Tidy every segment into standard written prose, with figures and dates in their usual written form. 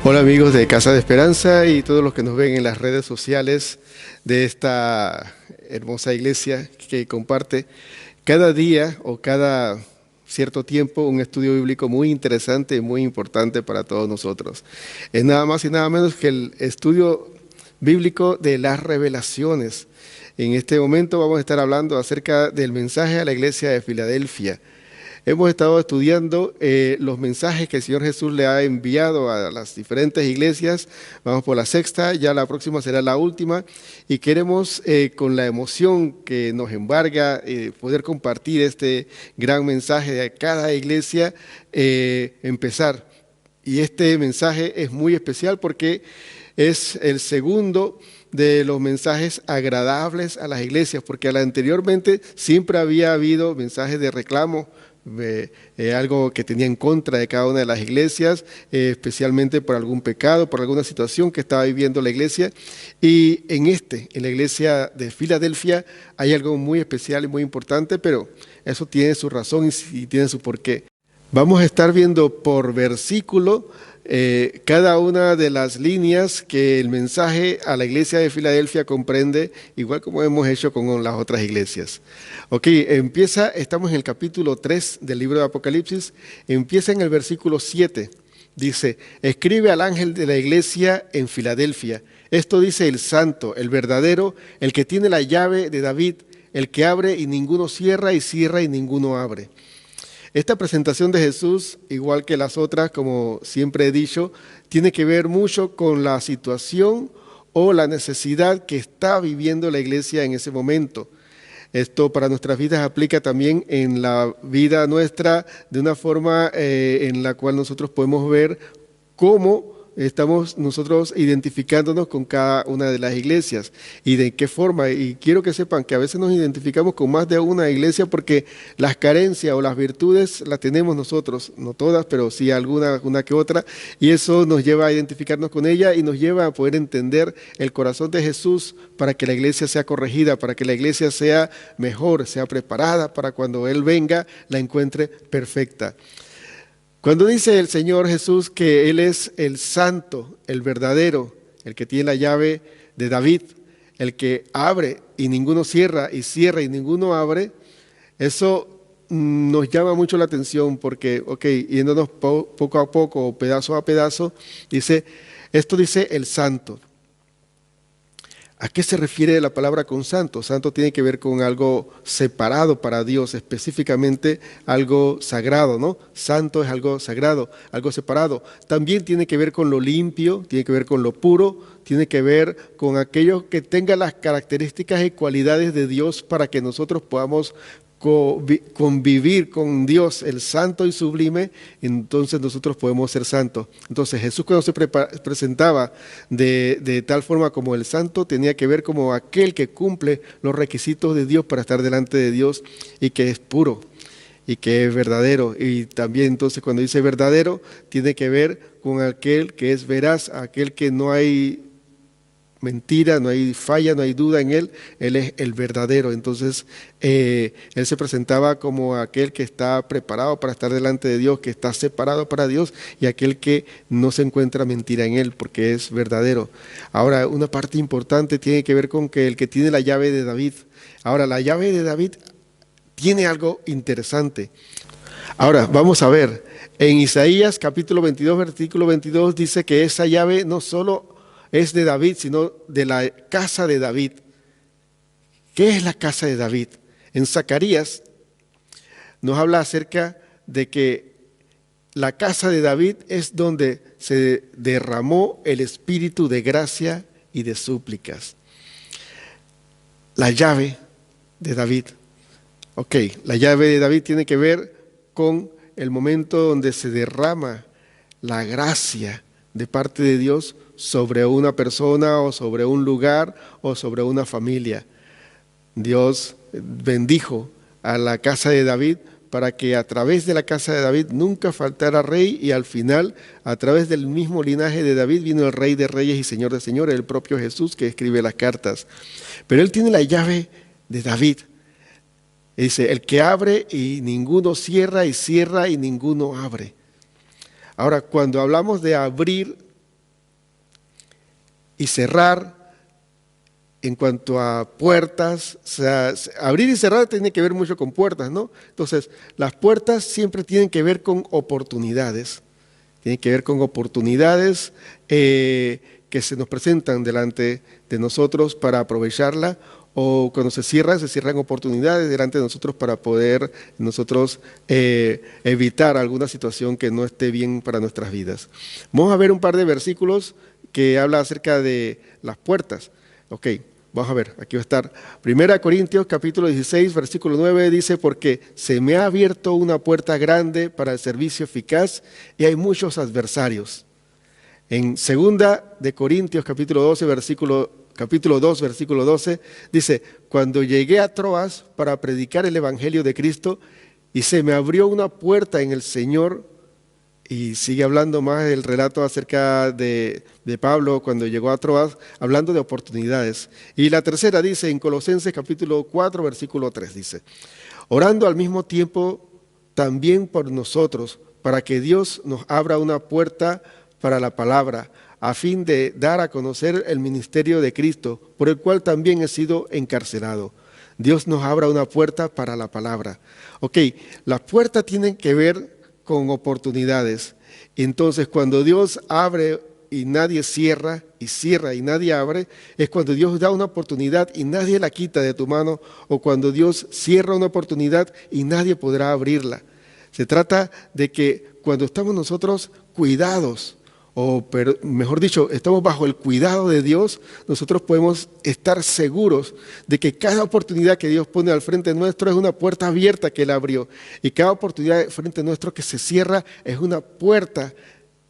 Hola amigos de Casa de Esperanza y todos los que nos ven en las redes sociales de esta hermosa iglesia que comparte cada día o cada cierto tiempo un estudio bíblico muy interesante y muy importante para todos nosotros. Es nada más y nada menos que el estudio bíblico de las revelaciones. En este momento vamos a estar hablando acerca del mensaje a la iglesia de Filadelfia. Hemos estado estudiando los mensajes que el Señor Jesús le ha enviado a las diferentes iglesias. Vamos por la sexta, ya la próxima será la última. Y queremos, con la emoción que nos embarga, poder compartir este gran mensaje de cada iglesia, empezar. Y este mensaje es muy especial porque es el segundo de los mensajes agradables a las iglesias, porque anteriormente siempre había habido mensajes de reclamo, algo que tenía en contra de cada una de las iglesias, especialmente por algún pecado, por alguna situación que estaba viviendo la iglesia. Y en la iglesia de Filadelfia, hay algo muy especial y muy importante, pero eso tiene su razón y tiene su porqué. Vamos a estar viendo por versículo cada una de las líneas que el mensaje a la iglesia de Filadelfia comprende, igual como hemos hecho con las otras iglesias. Ok, estamos en el capítulo 3 del libro de Apocalipsis, empieza en el versículo 7. Dice: escribe al ángel de la iglesia en Filadelfia. Esto dice el santo, el verdadero, el que tiene la llave de David, el que abre y ninguno cierra, y cierra y ninguno abre. Esta presentación de Jesús, igual que las otras, como siempre he dicho, tiene que ver mucho con la situación o la necesidad que está viviendo la iglesia en ese momento. Esto para nuestras vidas aplica también en la vida nuestra de una forma en la cual nosotros podemos ver cómo estamos nosotros identificándonos con cada una de las iglesias y de qué forma. Y quiero que sepan que a veces nos identificamos con más de una iglesia porque las carencias o las virtudes las tenemos nosotros, no todas, pero sí una que otra, y eso nos lleva a identificarnos con ella y nos lleva a poder entender el corazón de Jesús para que la iglesia sea corregida, para que la iglesia sea mejor, sea preparada para cuando Él venga, la encuentre perfecta. Cuando dice el Señor Jesús que Él es el santo, el verdadero, el que tiene la llave de David, el que abre y ninguno cierra, y cierra y ninguno abre, eso nos llama mucho la atención porque, yéndonos poco a poco o pedazo a pedazo, esto dice el santo. ¿A qué se refiere la palabra con santo? Santo tiene que ver con algo separado para Dios, específicamente algo sagrado, ¿no? Santo es algo sagrado, algo separado. También tiene que ver con lo limpio, tiene que ver con lo puro, tiene que ver con aquello que tenga las características y cualidades de Dios para que nosotros podamos convivir con Dios, el santo y sublime. Entonces nosotros podemos ser santos. Entonces Jesús, cuando se presentaba de tal forma como el santo, tenía que ver como aquel que cumple los requisitos de Dios para estar delante de Dios y que es puro y que es verdadero. Y también entonces cuando dice verdadero, tiene que ver con aquel que es veraz, aquel que no hay mentira, no hay falla, no hay duda en Él es el verdadero. Entonces, Él se presentaba como aquel que está preparado para estar delante de Dios, que está separado para Dios, y aquel que no se encuentra mentira en Él, porque es verdadero. Ahora, una parte importante tiene que ver con que el que tiene la llave de David. Ahora, la llave de David tiene algo interesante. Ahora, vamos a ver, en Isaías capítulo 22, versículo 22, dice que esa llave no solo es de David, sino de la casa de David. ¿Qué es la casa de David? En Zacarías nos habla acerca de que la casa de David es donde se derramó el espíritu de gracia y de súplicas. La llave de David. La llave de David tiene que ver con el momento donde se derrama la gracia de parte de Dios sobre una persona o sobre un lugar o sobre una familia. Dios bendijo a la casa de David para que a través de la casa de David nunca faltara rey, y al final, a través del mismo linaje de David, vino el Rey de Reyes y Señor de Señores, el propio Jesús, que escribe las cartas. Pero Él tiene la llave de David. Dice: el que abre y ninguno cierra, y cierra y ninguno abre. Ahora, cuando hablamos de abrir, y cerrar. En cuanto a puertas, o sea, abrir y cerrar tiene que ver mucho con puertas, ¿no? Entonces, las puertas siempre tienen que ver con oportunidades. Tienen que ver con oportunidades que se nos presentan delante de nosotros para aprovecharla, o cuando se cierran oportunidades delante de nosotros para poder nosotros evitar alguna situación que no esté bien para nuestras vidas. Vamos a ver un par de versículos que habla acerca de las puertas. Ok. Vamos a ver, aquí va a estar. 1 Corintios capítulo 16, versículo 9 dice, porque se me ha abierto una puerta grande para el servicio eficaz y hay muchos adversarios. En 2 Corintios capítulo 2, versículo 12, dice, cuando llegué a Troas para predicar el evangelio de Cristo y se me abrió una puerta en el Señor. Y sigue hablando más el relato acerca de Pablo cuando llegó a Troas, hablando de oportunidades. Y la tercera dice en Colosenses capítulo 4, versículo 3, dice, orando al mismo tiempo también por nosotros, para que Dios nos abra una puerta para la palabra, a fin de dar a conocer el ministerio de Cristo, por el cual también he sido encarcelado. Dios nos abra una puerta para la palabra. Ok, las puertas tienen que ver con oportunidades. Entonces, cuando Dios abre y nadie cierra, y cierra y nadie abre, es cuando Dios da una oportunidad y nadie la quita de tu mano, o cuando Dios cierra una oportunidad y nadie podrá abrirla. Se trata de que cuando estamos nosotros cuidados, pero mejor dicho, estamos bajo el cuidado de Dios, nosotros podemos estar seguros de que cada oportunidad que Dios pone al frente nuestro es una puerta abierta que Él abrió. Y cada oportunidad al frente nuestro que se cierra es una puerta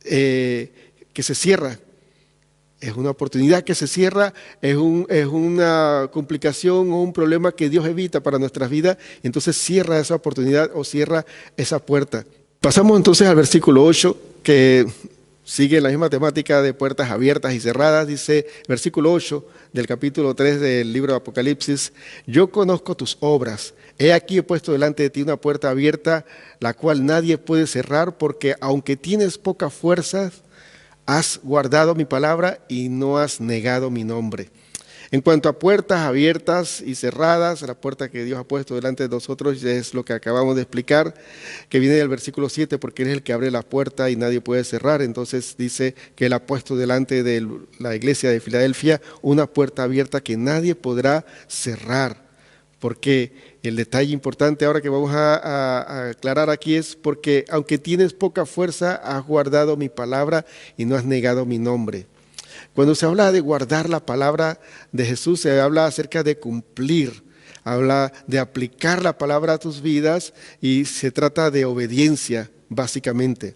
que se cierra. Es una oportunidad que se cierra, es una complicación o un problema que Dios evita para nuestras vidas. Y entonces cierra esa oportunidad o cierra esa puerta. Pasamos entonces al versículo 8 que sigue la misma temática de puertas abiertas y cerradas. Dice, versículo 8 del capítulo 3 del libro de Apocalipsis, yo conozco tus obras. He aquí he puesto delante de ti una puerta abierta, la cual nadie puede cerrar, porque aunque tienes pocas fuerzas, has guardado mi palabra y no has negado mi nombre. En cuanto a puertas abiertas y cerradas, la puerta que Dios ha puesto delante de nosotros es lo que acabamos de explicar, que viene del versículo 7, porque Él es el que abre la puerta y nadie puede cerrar. Entonces dice que Él ha puesto delante de la iglesia de Filadelfia una puerta abierta que nadie podrá cerrar. Porque el detalle importante ahora que vamos a aclarar aquí es porque aunque tienes poca fuerza, has guardado mi palabra y no has negado mi nombre. Cuando se habla de guardar la palabra de Jesús, se habla acerca de cumplir, habla de aplicar la palabra a tus vidas y se trata de obediencia, básicamente.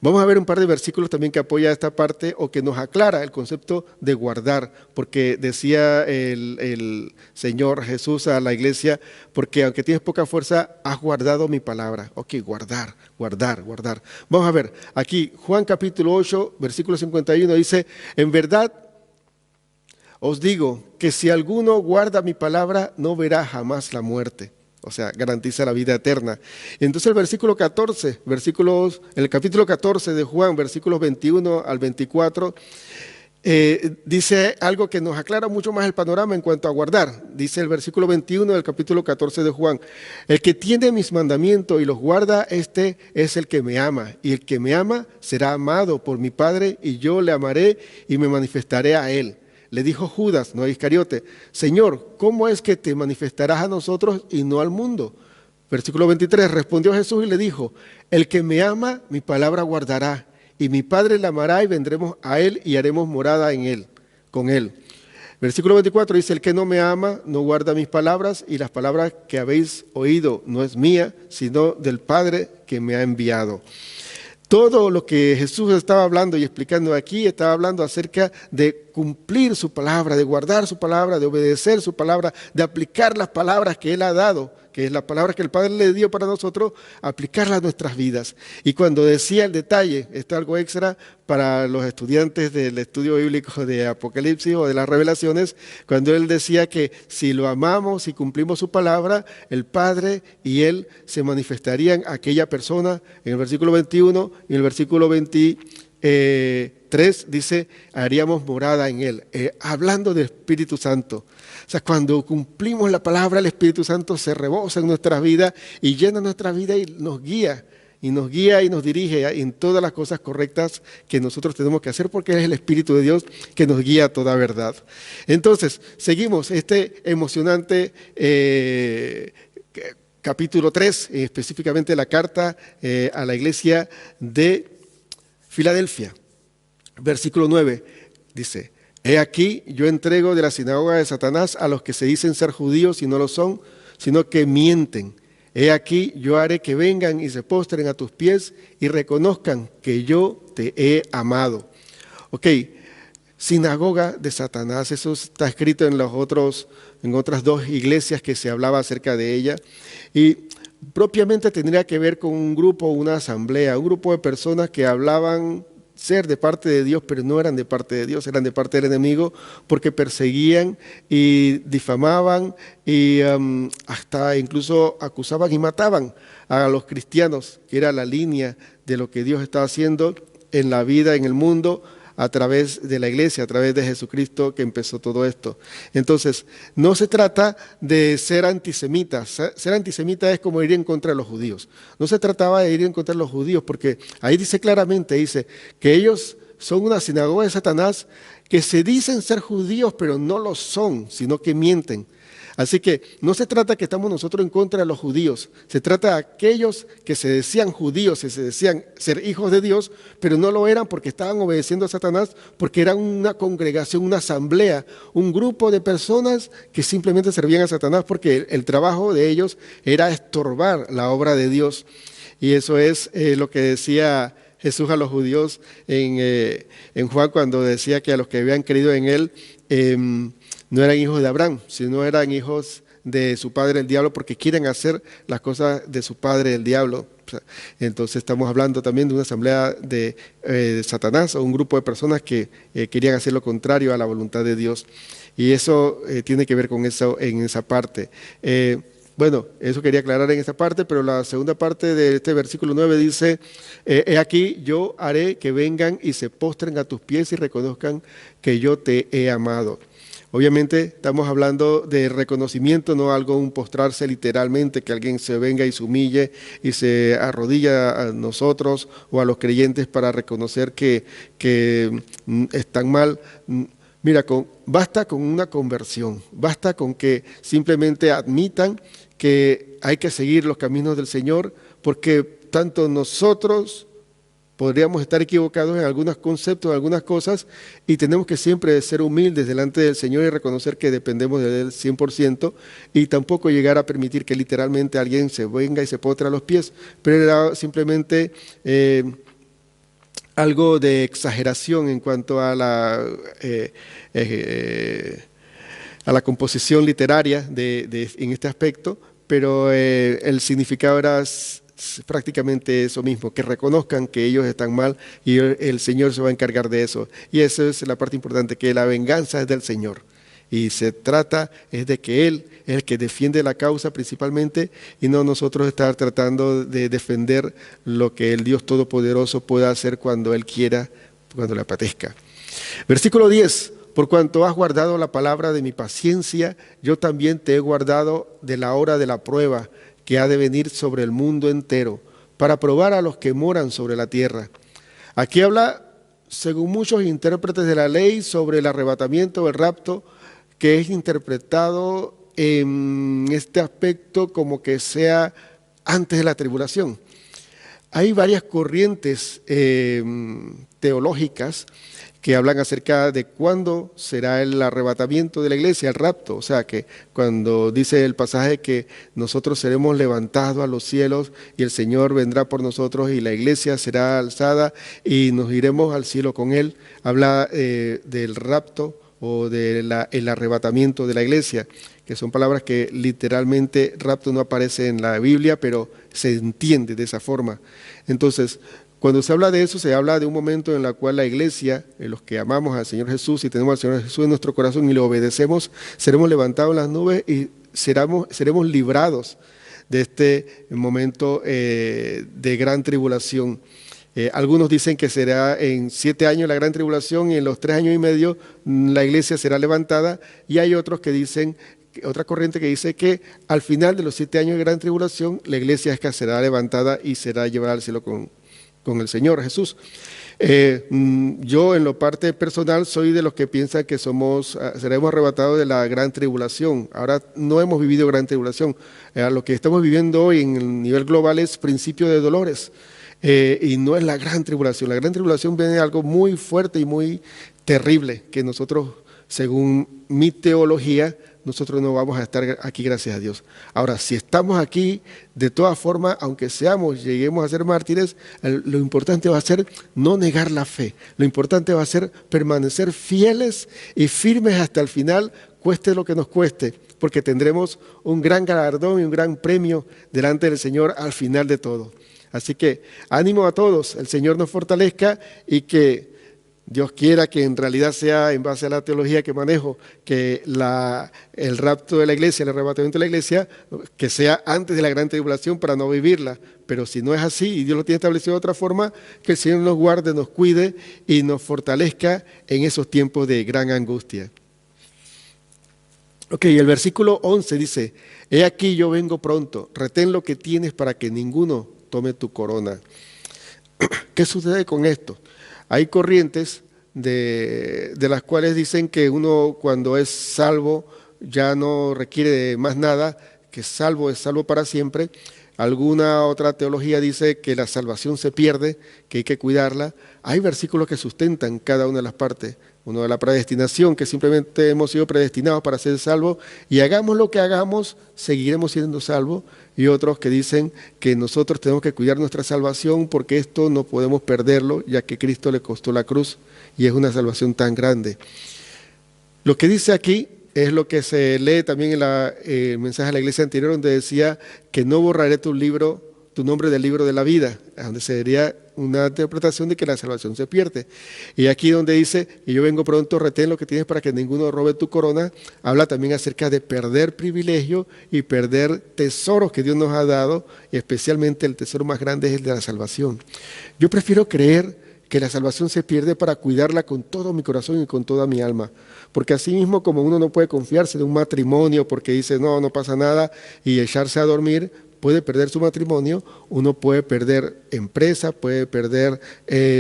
Vamos a ver un par de versículos también que apoya esta parte o que nos aclara el concepto de guardar, porque decía el Señor Jesús a la iglesia, porque aunque tienes poca fuerza, has guardado mi palabra. Ok, guardar. Vamos a ver, aquí Juan capítulo 8, versículo 51 dice, en verdad os digo que si alguno guarda mi palabra, no verá jamás la muerte. O sea, garantiza la vida eterna. Entonces el versículo 14, el capítulo 14 de Juan, versículos 21 al 24, dice algo que nos aclara mucho más el panorama en cuanto a guardar. Dice el versículo 21 del capítulo 14 de Juan, el que tiene mis mandamientos y los guarda, este es el que me ama. Y el que me ama será amado por mi Padre, y yo le amaré y me manifestaré a él. Le dijo Judas, no a Iscariote, Señor, ¿cómo es que te manifestarás a nosotros y no al mundo? Versículo 23, respondió Jesús y le dijo, el que me ama, mi palabra guardará, y mi Padre le amará y vendremos a él y haremos morada en él, con él. Versículo 24 dice, el que no me ama, no guarda mis palabras, y las palabras que habéis oído no es mía, sino del Padre que me ha enviado. Todo lo que Jesús estaba hablando y explicando aquí, estaba hablando acerca de cumplir su palabra, de guardar su palabra, de obedecer su palabra, de aplicar las palabras que Él ha dado, que es la palabra que el Padre le dio para nosotros, aplicarla a nuestras vidas. Y cuando decía el detalle, esto es algo extra para los estudiantes del estudio bíblico de Apocalipsis o de las Revelaciones, cuando Él decía que si lo amamos y cumplimos su palabra, el Padre y Él se manifestarían a aquella persona en el versículo 21 y en el versículo 22 3 dice, haríamos morada en Él, hablando del Espíritu Santo. O sea, cuando cumplimos la palabra, el Espíritu Santo se rebosa en nuestra vida y llena nuestra vida y nos guía. Y nos dirige en todas las cosas correctas que nosotros tenemos que hacer, porque es el Espíritu de Dios que nos guía a toda verdad. Entonces, seguimos este emocionante capítulo 3, específicamente la carta a la iglesia de Filadelfia. Versículo 9 dice, he aquí, yo entrego de la sinagoga de Satanás a los que se dicen ser judíos y no lo son, sino que mienten. He aquí, yo haré que vengan y se postren a tus pies y reconozcan que yo te he amado. Ok, sinagoga de Satanás, eso está escrito en otras 2 iglesias que se hablaba acerca de ella. Y propiamente tendría que ver con un grupo, una asamblea, un grupo de personas que hablaban ser de parte de Dios, pero no eran de parte de Dios, eran de parte del enemigo, porque perseguían y difamaban y hasta incluso acusaban y mataban a los cristianos, que era la línea de lo que Dios estaba haciendo en la vida, en el mundo, a través de la iglesia, a través de Jesucristo que empezó todo esto. Entonces, no se trata de ser antisemitas. Ser antisemita es como ir en contra de los judíos. No se trataba de ir en contra de los judíos, porque ahí dice claramente, dice que ellos son una sinagoga de Satanás que se dicen ser judíos, pero no lo son, sino que mienten. Así que no se trata que estamos nosotros en contra de los judíos, se trata de aquellos que se decían judíos y se decían ser hijos de Dios, pero no lo eran porque estaban obedeciendo a Satanás, porque eran una congregación, una asamblea, un grupo de personas que simplemente servían a Satanás porque el trabajo de ellos era estorbar la obra de Dios. Y eso es lo que decía Jesús a los judíos en Juan, cuando decía que a los que habían creído en Él, no eran hijos de Abraham, sino eran hijos de su padre el diablo, porque quieren hacer las cosas de su padre el diablo. Entonces estamos hablando también de una asamblea de Satanás, o un grupo de personas que querían hacer lo contrario a la voluntad de Dios. Y eso tiene que ver con eso en esa parte. Bueno, eso quería aclarar en esta parte, pero la segunda parte de este versículo 9 dice, he aquí, yo haré que vengan y se postren a tus pies y reconozcan que yo te he amado. Obviamente estamos hablando de reconocimiento, no algo, un postrarse literalmente, que alguien se venga y se humille y se arrodilla a nosotros o a los creyentes para reconocer que están mal. Mira, basta con una conversión, basta con que simplemente admitan que hay que seguir los caminos del Señor, porque tanto nosotros podríamos estar equivocados en algunos conceptos, en algunas cosas, y tenemos que siempre ser humildes delante del Señor y reconocer que dependemos de Él 100%, y tampoco llegar a permitir que literalmente alguien se venga y se postre a los pies, pero era simplemente algo de exageración en cuanto a la composición literaria en este aspecto, pero el significado era prácticamente eso mismo, que reconozcan que ellos están mal y el Señor se va a encargar de eso. Y esa es la parte importante, que la venganza es del Señor. Y se trata es de que Él es el que defiende la causa principalmente, y no nosotros estar tratando de defender lo que el Dios Todopoderoso pueda hacer cuando Él quiera, cuando le apetezca. Versículo 10. Por cuanto has guardado la palabra de mi paciencia, yo también te he guardado de la hora de la prueba que ha de venir sobre el mundo entero, para probar a los que moran sobre la tierra. Aquí habla, según muchos intérpretes de la ley, sobre el arrebatamiento o el rapto, que es interpretado en este aspecto como que sea antes de la tribulación. Hay varias corrientes teológicas que hablan acerca de cuándo será el arrebatamiento de la iglesia, el rapto. O sea, que cuando dice el pasaje que nosotros seremos levantados a los cielos y el Señor vendrá por nosotros y la iglesia será alzada y nos iremos al cielo con Él, habla del rapto o del arrebatamiento de la iglesia, que son palabras que literalmente rapto no aparece en la Biblia, pero se entiende de esa forma. Entonces, cuando se habla de eso, se habla de un momento en el cual la iglesia, los que amamos al Señor Jesús y tenemos al Señor Jesús en nuestro corazón y le obedecemos, seremos levantados en las nubes y seremos librados de este momento de gran tribulación. Algunos dicen que será en 7 años la gran tribulación y en los 3 años y medio la iglesia será levantada. Y hay otros que dicen, otra corriente que dice que al final de los 7 años de gran tribulación la iglesia será levantada y será llevada al cielo con el Señor Jesús. Yo en lo parte personal soy de los que piensan que seremos arrebatados de la gran tribulación. Ahora no hemos vivido gran tribulación. Lo que estamos viviendo hoy en el nivel global es principio de dolores. Y no es la gran tribulación. La gran tribulación viene de algo muy fuerte y muy terrible, que nosotros, según mi teología, nosotros no vamos a estar aquí, gracias a Dios. Ahora, si estamos aquí, de todas formas, aunque lleguemos a ser mártires, lo importante va a ser no negar la fe. Lo importante va a ser permanecer fieles y firmes hasta el final, cueste lo que nos cueste, porque tendremos un gran galardón y un gran premio delante del Señor al final de todo. Así que ánimo a todos, el Señor nos fortalezca y que Dios quiera que en realidad sea, en base a la teología que manejo, que el rapto de la iglesia, el arrebatamiento de la iglesia, que sea antes de la gran tribulación para no vivirla. Pero si no es así y Dios lo tiene establecido de otra forma, que el Señor nos guarde, nos cuide y nos fortalezca en esos tiempos de gran angustia. Ok, el versículo 11 dice, he aquí yo vengo pronto, retén lo que tienes para que ninguno tome tu corona. ¿Qué sucede con esto? Hay corrientes de las cuales dicen que uno cuando es salvo ya no requiere de más nada, que salvo es salvo para siempre. Alguna otra teología dice que la salvación se pierde, que hay que cuidarla. Hay versículos que sustentan cada una de las partes. Uno de la predestinación, que simplemente hemos sido predestinados para ser salvos y hagamos lo que hagamos, seguiremos siendo salvos. Y otros que dicen que nosotros tenemos que cuidar nuestra salvación porque esto no podemos perderlo, ya que Cristo le costó la cruz y es una salvación tan grande. Lo que dice aquí es lo que se lee también en el mensaje de la iglesia anterior, donde decía que no borraré tu nombre del libro de la vida, donde sería una interpretación de que la salvación se pierde. Y aquí donde dice, y yo vengo pronto, retén lo que tienes para que ninguno robe tu corona, habla también acerca de perder privilegio y perder tesoros que Dios nos ha dado, y especialmente el tesoro más grande es el de la salvación. Yo prefiero creer que la salvación se pierde para cuidarla con todo mi corazón y con toda mi alma. Porque así mismo como uno no puede confiarse de un matrimonio porque dice, no pasa nada, y echarse a dormir, puede perder su matrimonio, uno puede perder empresa, puede perder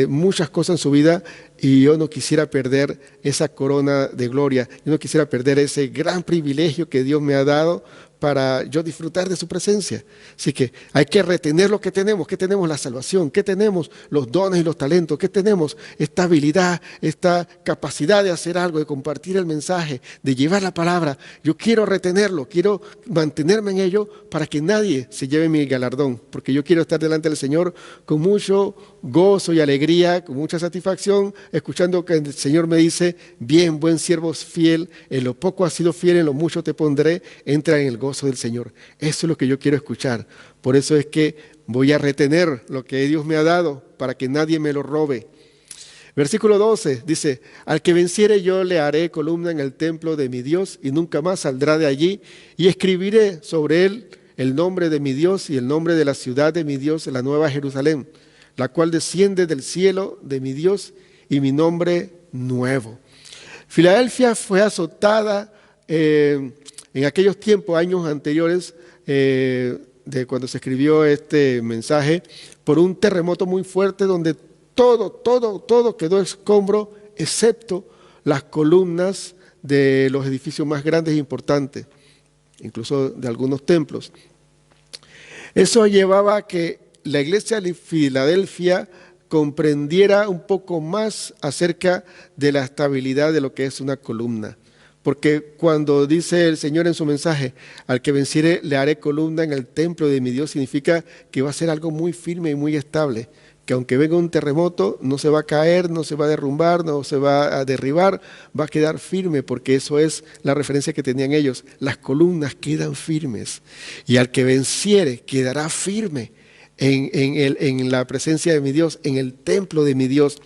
muchas cosas en su vida, y yo no quisiera perder esa corona de gloria, yo no quisiera perder ese gran privilegio que Dios me ha dado para yo disfrutar de su presencia. Así que hay que retener lo que tenemos. ¿Qué tenemos? La salvación. ¿Qué tenemos? Los dones y los talentos. ¿Qué tenemos? Esta habilidad, esta capacidad de hacer algo, de compartir el mensaje, de llevar la palabra. Yo quiero retenerlo, quiero mantenerme en ello para que nadie se lleve mi galardón, porque yo quiero estar delante del Señor con mucho gozo y alegría, con mucha satisfacción, escuchando que el Señor me dice, bien, buen siervo fiel, en lo poco has sido fiel, en lo mucho te pondré, entra en el gozo del Señor. Eso es lo que yo quiero escuchar. Por eso es que voy a retener lo que Dios me ha dado para que nadie me lo robe. Versículo 12 dice, al que venciere yo le haré columna en el templo de mi Dios y nunca más saldrá de allí, y escribiré sobre él el nombre de mi Dios y el nombre de la ciudad de mi Dios, la nueva Jerusalén, la cual desciende del cielo de mi Dios, y mi nombre nuevo. Filadelfia fue azotada en aquellos tiempos, años anteriores, de cuando se escribió este mensaje, por un terremoto muy fuerte donde todo quedó escombro, excepto las columnas de los edificios más grandes e importantes, incluso de algunos templos. Eso llevaba a que la iglesia de Filadelfia comprendiera un poco más acerca de la estabilidad de lo que es una columna. Porque cuando dice el Señor en su mensaje, al que venciere le haré columna en el templo de mi Dios, significa que va a ser algo muy firme y muy estable, que aunque venga un terremoto, no se va a caer, no se va a derrumbar, no se va a derribar, va a quedar firme, porque eso es la referencia que tenían ellos. Las columnas quedan firmes, y al que venciere quedará firme en la presencia de mi Dios, en el templo de mi Dios.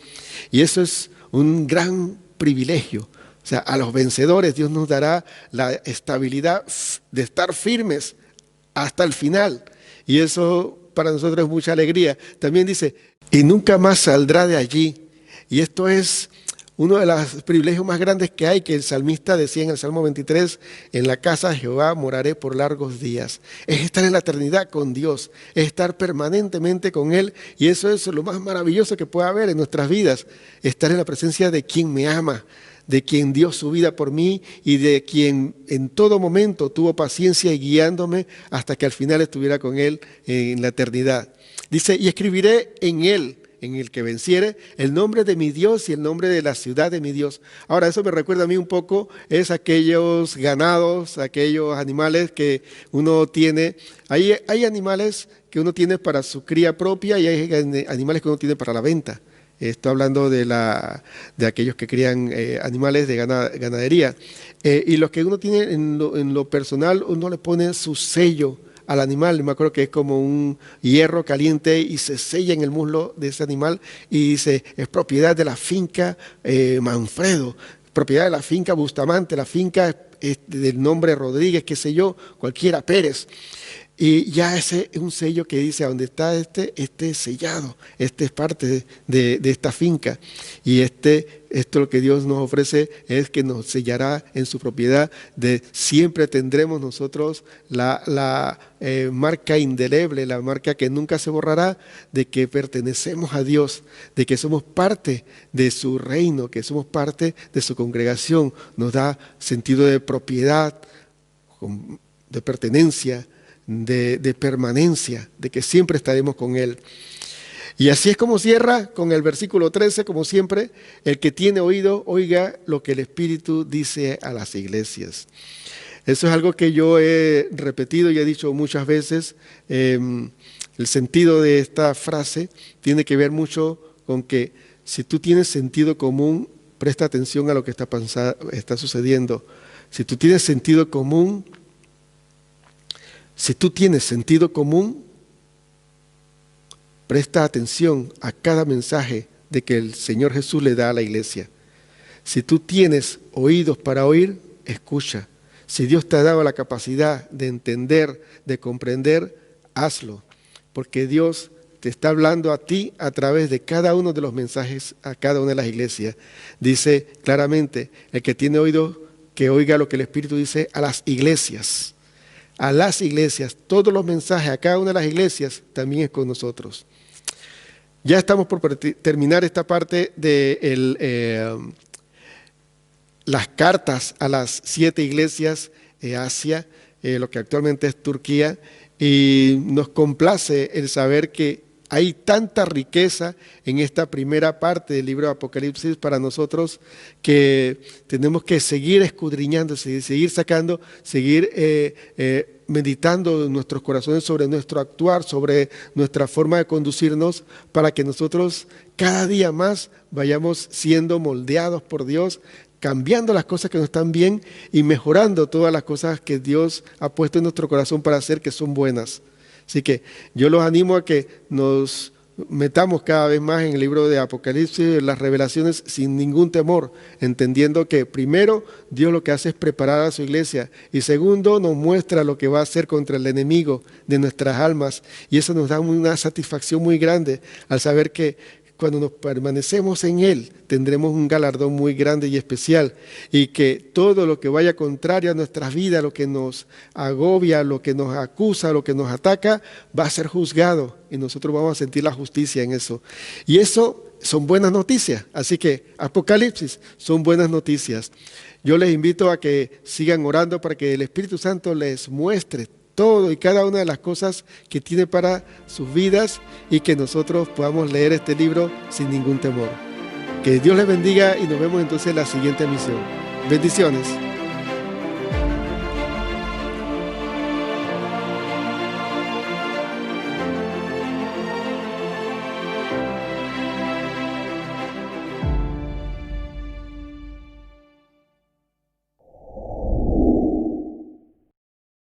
Y eso es un gran privilegio. O sea, a los vencedores Dios nos dará la estabilidad de estar firmes hasta el final. Y eso para nosotros es mucha alegría. También dice, y nunca más saldrá de allí. Y esto es uno de los privilegios más grandes que hay, que el salmista decía en el Salmo 23, en la casa de Jehová moraré por largos días. Es estar en la eternidad con Dios, es estar permanentemente con Él, y eso es lo más maravilloso que puede haber en nuestras vidas, estar en la presencia de quien me ama, de quien dio su vida por mí y de quien en todo momento tuvo paciencia y guiándome hasta que al final estuviera con Él en la eternidad. Dice, y escribiré en Él, en el que venciere, el nombre de mi Dios y el nombre de la ciudad de mi Dios. Ahora, eso me recuerda a mí un poco, es aquellos ganados, aquellos animales que uno tiene. Hay animales que uno tiene para su cría propia y hay animales que uno tiene para la venta. Estoy hablando de aquellos que crían animales de ganadería. Y los que uno tiene en lo personal, uno le pone su sello al animal. Me acuerdo que es como un hierro caliente y se sella en el muslo de ese animal y dice, es propiedad de la finca Manfredo, propiedad de la finca Bustamante, la finca es del nombre Rodríguez, qué sé yo, cualquiera, Pérez. Y ya ese es un sello que dice, a donde está este es sellado, este es parte de esta finca. Y esto lo que Dios nos ofrece es que nos sellará en su propiedad, de siempre tendremos nosotros la marca indeleble, la marca que nunca se borrará, de que pertenecemos a Dios, de que somos parte de su reino, que somos parte de su congregación. Nos da sentido de propiedad, de pertenencia, de permanencia, de que siempre estaremos con Él. Y así es como cierra con el versículo 13, como siempre, el que tiene oído, oiga lo que el Espíritu dice a las iglesias. Eso es algo que yo he repetido y he dicho muchas veces. El sentido de esta frase tiene que ver mucho con que si tú tienes sentido común, presta atención a lo que está sucediendo. Si tú tienes sentido común, presta atención a cada mensaje de que el Señor Jesús le da a la iglesia. Si tú tienes oídos para oír, escucha. Si Dios te ha dado la capacidad de entender, de comprender, hazlo. Porque Dios te está hablando a ti a través de cada uno de los mensajes a cada una de las iglesias. Dice claramente, el que tiene oído, que oiga lo que el Espíritu dice a las iglesias. A las iglesias, todos los mensajes a cada una de las iglesias también es con nosotros. Ya estamos por terminar esta parte de las cartas a las 7 iglesias de Asia, lo que actualmente es Turquía, y nos complace el saber que hay tanta riqueza en esta primera parte del libro de Apocalipsis para nosotros que tenemos que seguir escudriñando, seguir sacando, seguir meditando en nuestros corazones sobre nuestro actuar, sobre nuestra forma de conducirnos, para que nosotros cada día más vayamos siendo moldeados por Dios, cambiando las cosas que no están bien y mejorando todas las cosas que Dios ha puesto en nuestro corazón para hacer que son buenas. Así que yo los animo a que nos metamos cada vez más en el libro de Apocalipsis, las revelaciones sin ningún temor, entendiendo que primero Dios lo que hace es preparar a su iglesia y segundo nos muestra lo que va a hacer contra el enemigo de nuestras almas, y eso nos da una satisfacción muy grande al saber que cuando nos permanecemos en Él, tendremos un galardón muy grande y especial, y que todo lo que vaya contrario a nuestras vidas, lo que nos agobia, lo que nos acusa, lo que nos ataca, va a ser juzgado y nosotros vamos a sentir la justicia en eso. Y eso son buenas noticias, así que Apocalipsis son buenas noticias. Yo les invito a que sigan orando para que el Espíritu Santo les muestre todo y cada una de las cosas que tiene para sus vidas y que nosotros podamos leer este libro sin ningún temor. Que Dios les bendiga y nos vemos entonces en la siguiente emisión. Bendiciones.